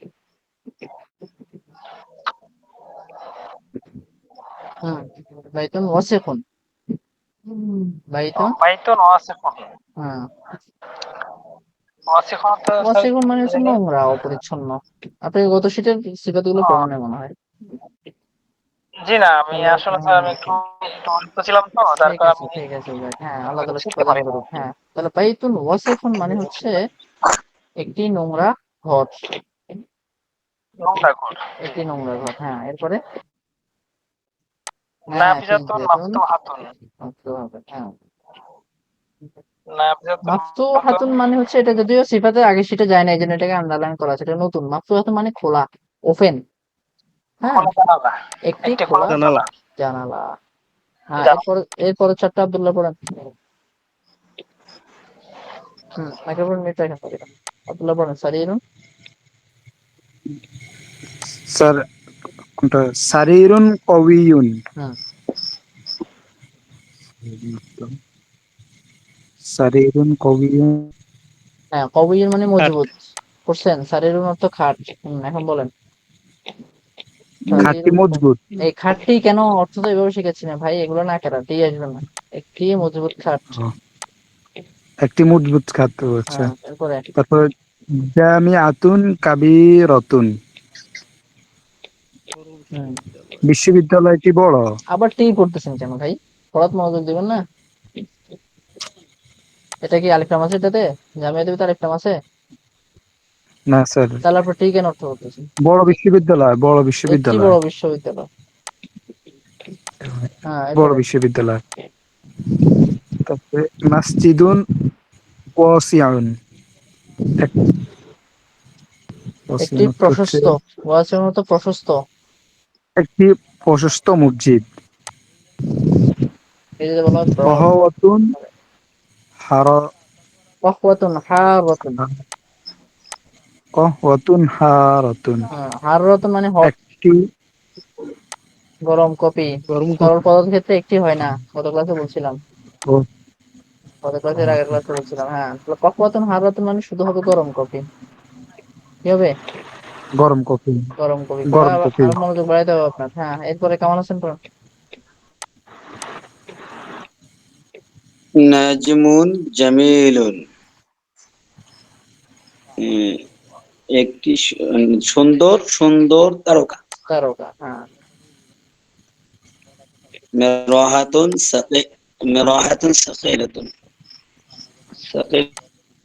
হুম, বাইতুন ওয়াসিকুন, বাইতুন, বাইতুন ওয়াসিকুন। হ্যাঁ, ওয়াসিকুন তো স্যার ওয়াসিকুন মানে কি হচ্ছে জানি? নোংরা, অপরিচ্ছন্ন। আপনি গত শীটের সিফাতগুলো ও, পড়েন মনে হয়। জি না, আমি তাহলে আসলে স্যার হ্যাঁ, আমি আচ্ছা, একটু ব্যস্ত ছিলাম তো, যার ঠিক কারণে আছে, আমি ঠিক আছে যাক, হ্যাঁ, আল্লাহ ওইগুলো তাআলা শিফা শিখতে দান পারি না। করুক। হ্যাঁ, তাহলে বাইতুন ওয়াসিকুন মানে হচ্ছে একটি নোংরা ঘর, নোংরা ঘর। জি। একটি নোংরা ঘর। হ্যাঁ, এরপরে হ্যাঁ, নাফিজাতুন ফিজিয়াতুন, মাফতুহাতুন। মাফতু হবে, হ্যাঁ। নাফিজাতুন মাফতু মাফতুহাতুন। হাতুন মানে হচ্ছে, এটা যদিও সিফাতের আগে সেটা যায় না, এই জন্য এটাকে আন্ডারলাইন করা আছে, এটা নতুন। মাফতু হাতুন মানে খোলা, ওপেন। হ্যাঁ, খোলা জানালা। একটি একটি খোলা খোলা জানালা। জানালা। জানালা। হ্যাঁ, জানালা। এরপরে চারটা আব্দুল্লাহ পড়েন। মাইক্রোফোন মিউট রাখেন সরি। আব্দুল্লাহ পড়েন। সারিরুন, স্যার কোনটা? সারিরুন কওয়িয়ুন। হুম, সারিরুন কওয়িয়ুন। হ্যাঁ, কবির মানে খাট। মজবুত। করছেন, সারিরুন অর্থ খাট। এখন বলেন খাঁটি সারিরুন মজবুত। এই খাটটি কেন অর্থ তো এভাবে শিখাচ্ছি না ভাই, এগুলো না কেরাটি আসবে না। একটি মজবুত খাট। ও, একটি মজবুত খাত, আচ্ছা। হ্যাঁ, এরপরে তারপর জামিআতুন কাবীরাতুন। হুম, বিশ্ববিদ্যালয়টি বড়। আবার টি পড়তেছেন কেন ভাই? পড়াত মনোযোগ দিবেন না? এটা কি আরেকটা মাসে এটাতে? জামিয়া দেবে তার একটা মাসে? না স্যার, তাহলে আপনার টি কেন অর্থ করতেছেন? বড় বিশ্ববিদ্যালয়, বড় একটি বিশ্ববিদ্যালয়, বড় বিশ্ববিদ্যালয়। হ্যাঁ, বড় এরপরে বিশ্ববিদ্যালয়। তারপরে মসজিদুন ওয়াসিউন। এক- একটি ওয়াসিউন হচ্ছে প্রশস্ত, ওয়াসির মতো প্রশস্ত। একটি প্রশস্ত মসজিদ। এই যে বলা হয় ব্রড। কহওয়াতুন হার কহওয়াতুন হারাতুন। কহওয়াতুন হারাতুন। হ্যাঁ, হারাতুন মানে হট, একটি গরম কফি। গরম তরল কফি। পদার্থের ক্ষেত্রে একটি হয় না, গত ক্লাসে বলছিলাম। ও, গত ক্লাসের আগের ক্লাসে বলছিলাম। হ্যাঁ, তাহলে কহওয়াতুন হারাতুন মানে শুধু হবে গরম কফি। কি হবে? গরম কফি, গরম কফি। পরে গরম আবার কফি। আরো মনোযোগ বাড়াইতে হবে আপনার। হ্যাঁ, এরপরে কেমন আছেন পড়ুন। নাজমুন জামিলুন। উম, একটি সুন্দর সুন্দর তারকা। তারকা, হ্যাঁ। মেরাহাতুন সাকি মেরাহাতুন সাকিলাতুন। সাকিল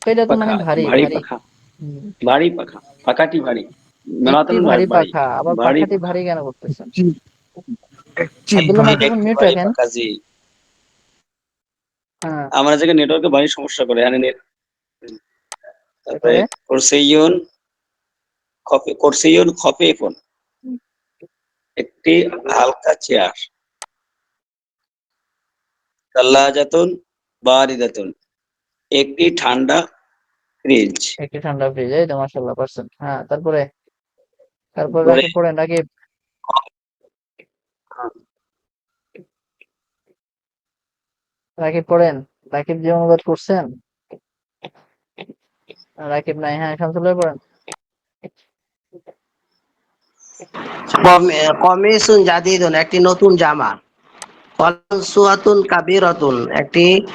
এটা তো মানে পাখা, ভারী ভারী ভারী। পাখা, হুম। ভারী পাখা, পাখাটি ভারী। একটি মেরাহাতুন ভারী ভারী, পাখা, আবার ভারী পাখাটি পাখা। ভারী কেন করতেছেন? একটি একটি আব্দুল্লাহ ভারী মাইক্রোফোন একটি মিউট ভারী রাখেন। পাখা, জি। হ্যাঁ, আমার জায়গায় নেটওয়ার্কে ভারী সমস্যা করে, হ্যাঁ নেট। তারপরে এরপরে কুরসিয়ুন কুরসিয়ুন খফিফুন। একটি হালকা চেয়ার। সাল্লাজাতুন বারিদাতুন। একটি ঠান্ডা ফ্রিজ। একটি ঠান্ডা ফ্রিজ, এই তো মাশাআল্লাহ পারছেন। হ্যাঁ, তারপরে পরে রাকিব পড়েন, রাকিব। রাকিব পড়েন। রাকিব যে অনুবাদ করছেন। রাকিব নাই, হ্যাঁ, শামসুল ভাই পড়েন। কমিসুন জাদিদুন, একটি নতুন জামা। কলসুয়াতুন কাবিরাতুন, একটি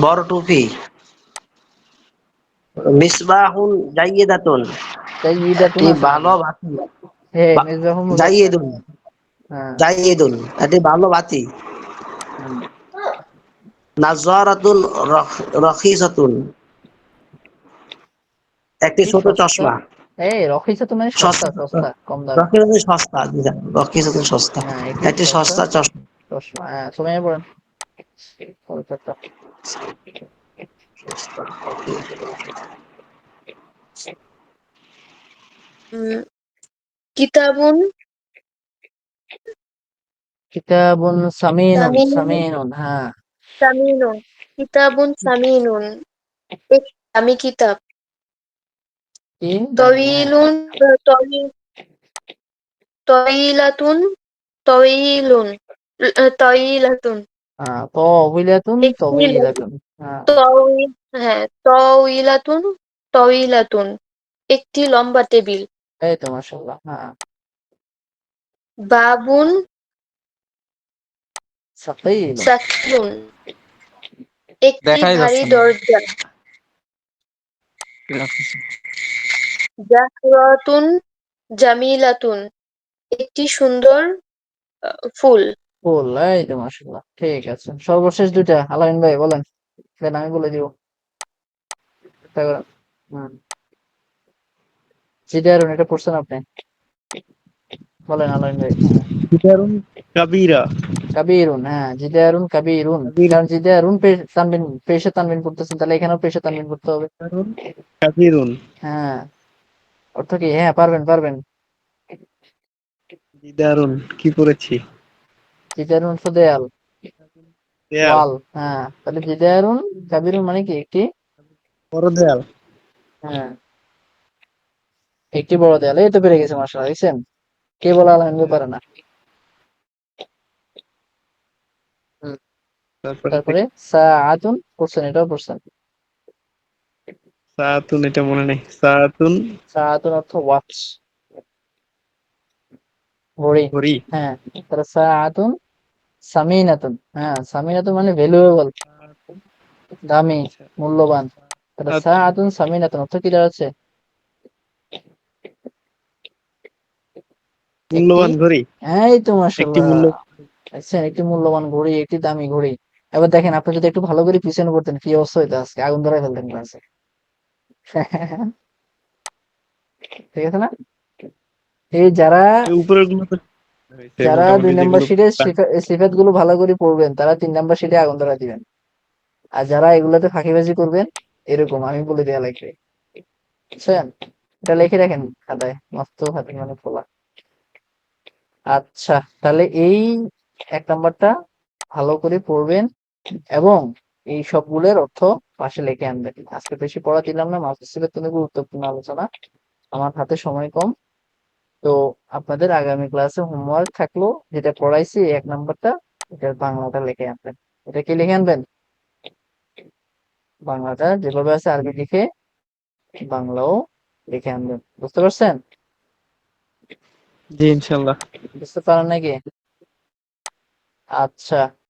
বড় টুপি। মিসবাহুন জাইয়িদাতুন, সাইয়্যিদাতুন একটি আছে মনে ভালো হয়। বাতি। হে বা- মিসবাহুল মুজাফফর। জাইয়িদুন, হ্যাঁ, জাইয়িদুন, একটি ভালো বাতি। হুম। নাযারাতুন রখিসাতুন, একটি কি ছোট সস্তা? চশমা। এই রখিসা তো মানে সস্তা, সস্তা, সস্তা, কম দামে। রখিসাতুন সস্তা, রখিসাতুন সস্তা, হ্যাঁ, একটি একটি সস্তা সস্তা চশমা। চশমা। হ্যাঁ, সময় পড়েন। পরের চারটা। সস্তা। উম, কিতাবুন কিতাবুন সামিনুন, সামিনুন সামিনুন, হ্যাঁ। সামিনুন। কিতাবুন সামিনুন, এক দামি কিতাব। কি দামি, হ্যাঁ। তবিলুন তয়িলাতুন তয়িলুন তয়িলাতুন, তহবিলাতুন, একটি তবিলাতুন। হ্যাঁ, হ্যাঁ, তউইলাতুন, তউইলাতুন, একটি লম্বা টেবিল। এই তো মাশাআল্লাহ। হ্যাঁ, বাবুন সাকিল। সাকিলুন, একটি দেখাই ভারী যাচ্ছে না। দরজা। জাহরাতুন জামিলাতুন, একটি সুন্দর ফুল। ফুল, এই তো মাশাআল্লাহ। ঠিক আছে, সর্বশেষ দুইটা আলামিন ভাই বলেন, দেন আমি বলে দিব। একটা করে। হুম, জিদারুন, এটা পড়ছেন আপনি? বলেন আলামিন ভাই। জিদারুন কাবিরা। কাবিরুন, হ্যাঁ, জিদারুন কাবিরুন। কাবির কারণ জিদারুন তানবিন, পেশে তানবিন করতেছেন, তাহলে এখানেও পেশে তানবিন করতে হবে। জিদারুন কাবিরুন। হ্যাঁ, অর্থ কি? হ্যাঁ, পারবেন পারবেন। জিদারুন কি পড়েছি? জিদারুন অর্থ দেয়াল, দেয়াল। ওয়াল। হ্যাঁ, তাহলে জিদারুন কাবিরুন মানে কি? একটি, বড় দেয়াল। হ্যাঁ, একটি বড় দেয়াল। এই তো পেরে গেছে মাশাআল্লাহ, দেখছেন? কে বলা আলামিন ভাই পারে না। হুম, তারপরে তারপরে সাআতুন পড়ছেন, এটাও পড়ছেন। সাআতুন, এটা মনে নেই। সাআতুন সাআতুন অর্থ ওয়াচ, ঘড়ি। ঘড়ি। হ্যাঁ, তাহলে সাআতুন সামিনাতুন। হ্যাঁ, সামিনাতুন মানে ভ্যালুয়েবল, দামি, আচ্ছা। মূল্যবান। তাহলে সাআতুন সামিনাতুন অর্থ কি দাঁড়াচ্ছে? একটি, মূল্যবান ঘড়ি। এই তো একটি মাশাআল্লাহ। মূল্য আচ্ছা, একটি মূল্যবান ঘড়ি, একটি দামি ঘড়ি। এবার দেখেন, আপনি যদি একটু ভালো করে পিছনে পড়তেন কি অবস্থা হইতো, আজকে আগুন ধরায় ফেলতেন ক্লাসে। ঠিক আছে না? এই যারা উপরের গুলো তো হয়েছে যারা মোটামুটি, 2 নম্বর যেগুলো শিটের সিফাত গুলো ভালো করে পড়বেন, তারা 3 নম্বর শিটে আগুন ধরা দিবেন। আর যারা এগুলাতে ফাঁকিবাজি করবেন, এরকম আমি বলে দেয়া লাগবে, বুঝছেন? এটা লিখে রাখেন খাতায়, মস্ত হাতে মানে খোলা। আচ্ছা, তাহলে এই 1 নম্বরটা ভালো করে পড়বেন এবং এই সবগুলোর অর্থ পাশে লিখে আনবেন। আজকে বেশি পড়া দিলাম না, মাস্টার্সের জন্য গুরুত্বপূর্ণ আলোচনা, আমার হাতে সময় কম। তো আপনাদের আগামী ক্লাসে হোমওয়ার্ক থাকলো, যেটা পড়াইছি 1 নম্বরটা, এটার বাংলাটা লিখে আনবেন। এটা কি লিখে আনবেন? বাংলাটা যেভাবে আছে আরবি লিখে বাংলাও লিখে আনবেন। বুঝতে পারছেন? জি ইনশাল্লাহ। বুঝতে পারেন নাকি? আচ্ছা,